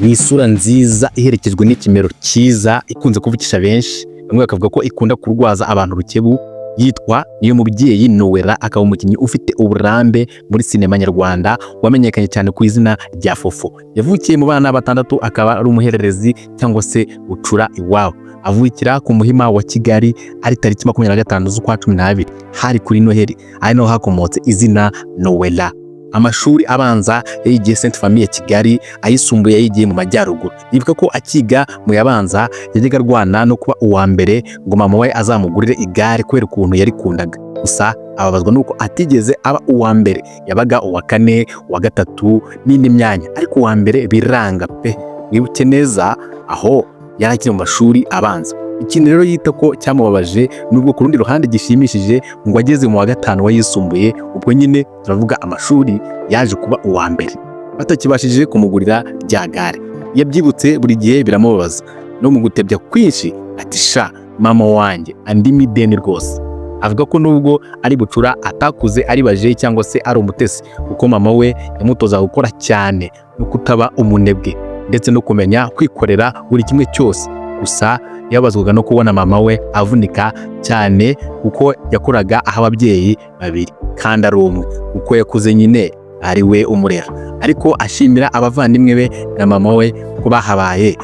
ni isura nziza iherekejwe n'ikimero cyiza ikunze kuvukisha benshi, bamwe bakavuga ko ikunda kurwaza abantu rukebu. Yitwa Niyomubyeyi Noella, akaba umukinnyi ufite uburambe muri sinema nyarwanda wamenyekanye cyane ku izina rya Fofo. Yavukiye mu bana batandatu, akaba ari umuhererezi cyangwa se ucura iwabo. Avukira ku Muhima wa Kigali ari tariki 25 z'ukwa 12 hari kuri Noheli, ari naho hakomotse izina Noella. Amashuri abanza yayigiye Sainte Famille Kigali, ayisumbuye yayigiye mu Majyaruguru. Yibuka ko akiga mu yabanza yajyaga arwana no kuba uwa mbere ngo mama we azamugurire igare kubera ukuntu yarikundaga. Gusa ababazwa nuko atigeze aba uwa mbere, yabaga uwa kane, uwa gatatu n'indi myanya, ariko uwa mbere biranga pe. Wibuke neza aho yari akiri mu mashuri abanza. Ikintu rero yita ko cyamubabaje nubwo ku rundi ruhande gishimishije ngo ageze mu wa gatanu wayisumbuye, ubwo nyine turavuga amashuri yaje kuba uwa mbere, batakibashije kumugurira rya gare. Yabyibutse buri gihe biramubabaza, no mu gutebya kwinshi ati sha mama wanjye andimi ideni rwose. Avuga ko nubwo ari bucura atakuze ari baje cyangwa se ari umutesi, kuko mama we yamutoza gukora cyane no kutaba umunebwe ndetse no kumenya kwikorera buri kimwe cyose. Gusa yabazwaga no kubona mama we avunika cyane kuko yakoraga aho ababyeyi babiri kandi ari umwe, kuko yakuze nyine ari we umurera. Ariko ashimira abavandimwe be na mama we ko bahabaye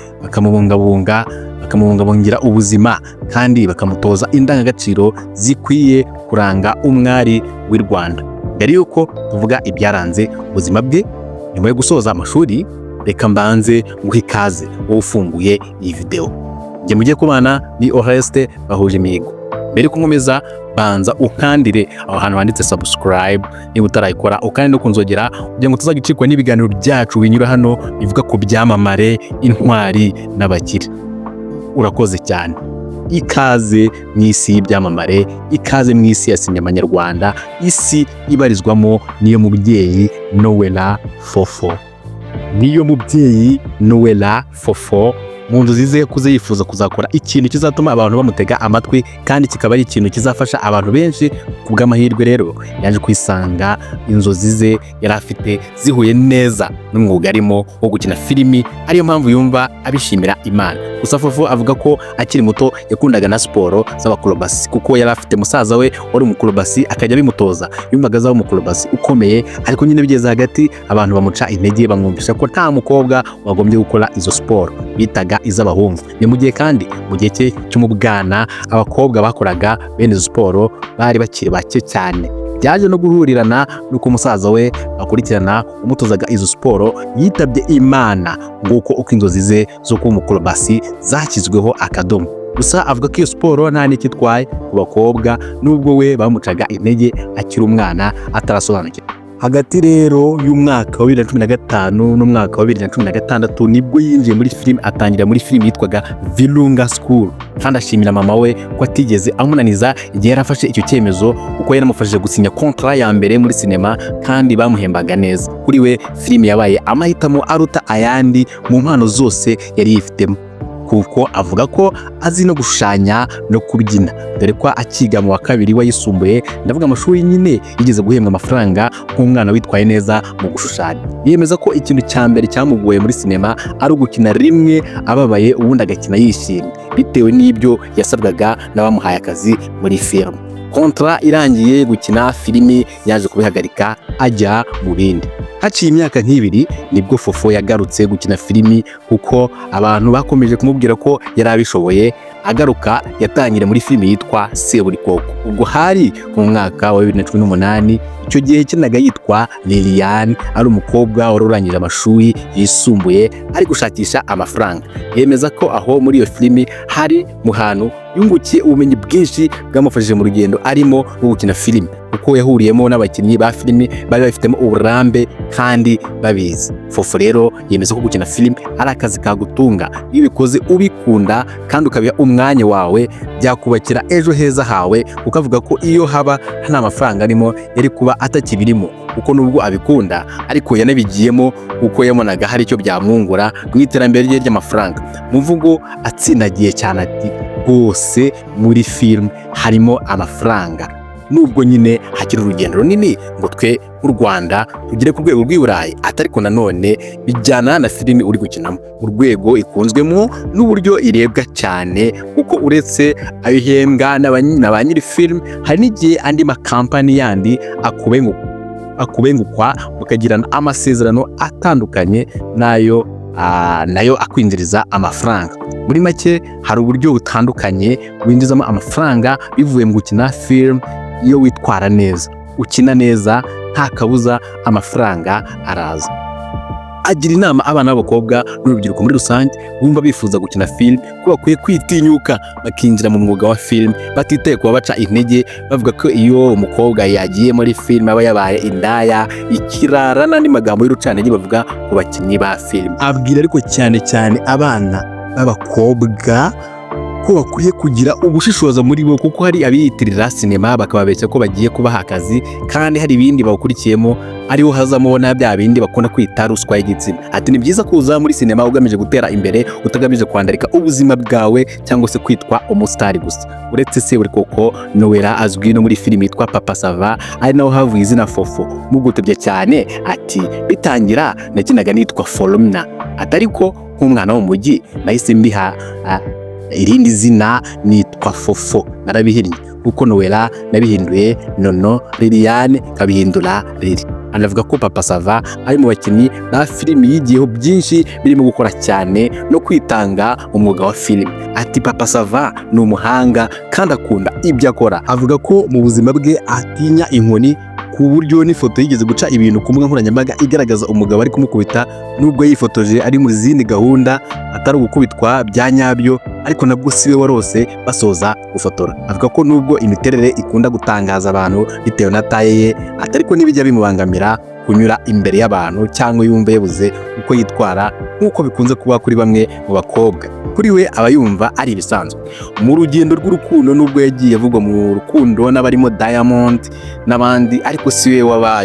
bakamubungabungira ubuzima kandi bakamutoza indangagaciro zikwiye kuranga umwari w'i Rwanda. Mbere yuko tuvuga ibyaranze ubuzima bwe nyuma yo gusoza amashuri, reka mbanze nguhe ikaze wowe ufunguye iyi video. Njye mugiye kubana ni Oreste bahuje imihigo. Mbere kunkomeza banza ukandire aho hantu handitse subscribe niba utarayikora, ukandi no kunzogera kugira ngo tuzagicikwa n'ibiganiro byacu binyura hano bivuga ku byamamare, intwari n'abakire. Urakoze cyane. Ikaze mu isi y'ibyamamare, ikaze mu isi ya sinema nyarwanda, isi ibarizwamo Niyomubyeyi Noella Fofo. Niyomubyeyi Noella Fofo mu nzozi ze yakuze yifuza kuzakora ikintu kizatuma abantu bamutega amatwi kandi kikaba ari ikintu kizafasha abantu benshi. Ku bw'amahirwe rero yaje kwisanga inzozi ze yari afite zihuye neza n'umwuga arimo wo gukina filimi, ariyo mpamvu yumva abishimira Imana. Gusa Fofo avuga ko akiri muto yakundaga na siporo z'abakolobasi, kuko yari afite musaza we wari umukolobasi akajya bimutoza. Yumvaga azaho umukolobasi ukomeye, ariko nyine bigeze hagati abantu bamuca intege, bamwumvisha ko nta mukobwa wagombye gukora izo siporo bitaga iz'abahungu. Ni mu gihe kandi mu gihe cye cyo mu bwana abakobwa bakoraga bene izo siporo bari bakiri bake cyane. Byaje no guhurirana nuko umusaza we bakurikirana umutozaga izo siporo yitabye Imana, nguko uko inzozi ze zo kuba umukolobasi zakizweho akadomo. Gusa avuga ko iyo siporo nta n'ikitwaye ku bakobwa, nubwo we bamucaga intege akiri umwana atarasobanukirwa. Hagati rero y'umwaka wa 2015 n'umwaka wa 2016 nibwo yinjiye muri filime, atangira muri filime yitwaga Virunga School, kandi ashimira mama we ko atigeze amunaniza igihe yarafashe icyo cyemezo, kuko yaramufashije gusinya contrat ya mbere muri sinema kandi bamuhembaga neza. Kuri we filime yabaye amahitamo aruta ayandi mu mpano zose yari yifitemo, kuko avuga ko azi no gushushanya no kubyina, dore ko akiga mu wa kabiri wayisumbuye, ndavuga amashuri nyine, yigeze guhembwa amafaranga nk'umwana witwaye neza mu gushushanya. Yemeza ko ikintu cya mbere cyamugoye muri sinema ari ugukina rimwe ababaye, ubundi agakina yishimye, bitewe n'ibyo yasabwaga n'abamuhaye akazi muri filime. Kontra irangiye gukina filimi yaje kubihagarika ajya mu bindi. Haciye imyaka nk'ibiri nibwo Fofo yagarutse gukina filimi, kuko abantu bakomeje kumubwira ko yari abishoboye. Agaruka yatangire muri filimi yitwa Seburikoko, ubwo hari mu mwaka wa 2018. Icyo gihe kinaga yitwa Liliane, ari umukobwa wari urangije amashuri yisumbuye ari gushakisha amafaranga. Yemeza ko aho muri iyo filimi hari mu hantu yungukiye ubumenyi bwinshi bwamufashije mu rugendo arimo rwo gukina filimi, kuko yahuriyemo n'abakinnyi ba filimi bari bafitemo uburambe kandi babizi. Fofo rero yemeza ko gukina filimi ari akazi kagutunga iyo ubikoze ubikunda kandi ukabiha umwanya wawe, byakubakira ejo heza hawe. Kuko avuga ko iyo haba nta mafaranga arimo yari kuba atakibirimo, kuko nubwo abikunda ariko yanabigiyemo kuko yabonaga hari icyo byamwungura mu iterambere rye ry'amafaranga. Mu mvugo atsindagiye cyane ati rwose muri film harimo amafaranga, nubwo nyine hakiri urugendo runini ngo twe u Rwanda rugere ku rwego rw'i Burayi, ariko nanone bijyana na filimi uri gukinamo, urwego ikunzwemo n'uburyo irebwa cyane, kuko uretse abihembwa na ba nyiri filime, hari n'igihe andi makampani yandi akubengukwa mukagirana amasezerano atandukanye nayo akwinjiriza amafaranga. Muri make hari uburyo butandukanye winjizamo amafaranga bivuye mu gukina filime. Iyo witwara neza, ukina neza, nta kabuza amafaranga araza. Agira inama abana b'abakobwa n'urubyiruko muri rusange bumva bifuza gukina filime ko bakwiye kwitinyuka bakinjira mu mwuga wa filime, batitaye kuba baca intege bavuga ko iyo umukobwa yagiye muri filime aba yabaye indaya, ikirara n'andi magambo y'urucantege bavuga ku bakinnyi ba filime. Abwira ariko cyane cyane abana b'abakobwa ko bakwiye kugira ubushishoza muri bo, kuko hari abiyitirira sinema bakababeshya ko bagiye kubaha akazi, kandi hari ibindi bawukurikiyemo ariho hazamo na bya bindi bakunda kwita ruswa y'igitsina. Ati ni byiza kuza muri sinema ugamije gutera imbere, utagamije kwandarika ubuzima bwawe cyangwa se kwitwa umusitari gusa. Uretse se buri koko Noella azwi no muri filimi yitwa Papa Sava, ari naho havuye izina Fofo. Mugutebye cyane ati bitangira nakinaga nitwa Folomna, atariko nk'umwana wo mu mujyi nahise mbiha irindi zina nitwa Fofo, narabihinnye kuko Noella nabihinduye Nono Liliane kabihindura Lili. Anavuga ko Papa Sava ari mu bakinnyi na filimi yigiyeho byinshi birimo gukora cyane no kwitanga umwuga wa filimi. Ati Papa Sava ni umuhanga kandi akunda ibyo akora. Avuga ko mu buzima bwe atinya inkoni, ku buryo n'ifoto yigeze guca ibintu ku mbuga nkoranyambaga igaragaza umugabo ari kumukubita, nubwo yifotoje ari mu zindi gahunda atari ugukubitwa bya nyabyo, ariko nabwo siwe warose basoza gufotora. Avuga ko nubwo imiterere ikunda gutangaza abantu bitewe na taye ye, atariko n'ibijya bimubangamira kunyura imbere y'abantu cyangwa yumva yabuze uko yitwara, nk'uko bikunze kuba kuri bamwe mu bakobwa. Kuri we aba yumva ari ibisanzwe. Mu rugendo rw'urukundo, nubwo yagiye avugwa mu rukundo n'abarimo Diamond n'abandi, ariko siwe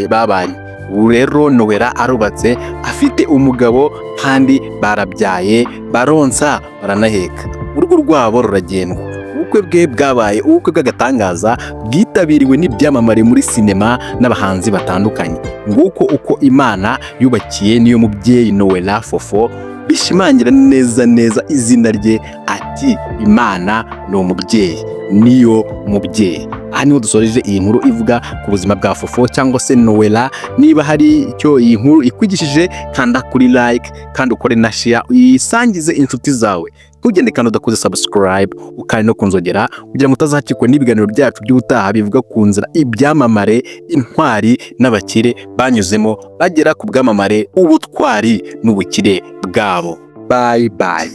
babanye. Ubu rero Noella arubatse, afite umugabo kandi barabyaye, baronsa, baranaheka. Urugo rwabo ruragendwa. Ubukwe bwe bwabaye ubukwe bw'agatangaza, bwitabiriwe n'ibyamamare muri sinema n'abahanzi batandukanye. Nguko uko Imana yubakiye niyo mubyeyi Noella Fofo, bishimangira neza izina rye. Ati Imana ni umubyeyi, niyo mubyeyi. Aha niho dusoreje iyi nkuru ivuga ku buzima bwa Fofo cyangwa se Noella. Niba hari icyo iyi nkuru ikwigishije, kanda kuri like kandi ukore na share, uyisangize inshuti zawe. Ntugende kandi udakoze subscribe, ukandi no kunzogera kugira ngo utazakikwa n'ibiganiro byacu by'utaha bivuga ku nzira ibyamamare, intwari n'abakire banyuzemo bagera ku bwamamare, ubutwari n'ubukire bwabo. Bye bye.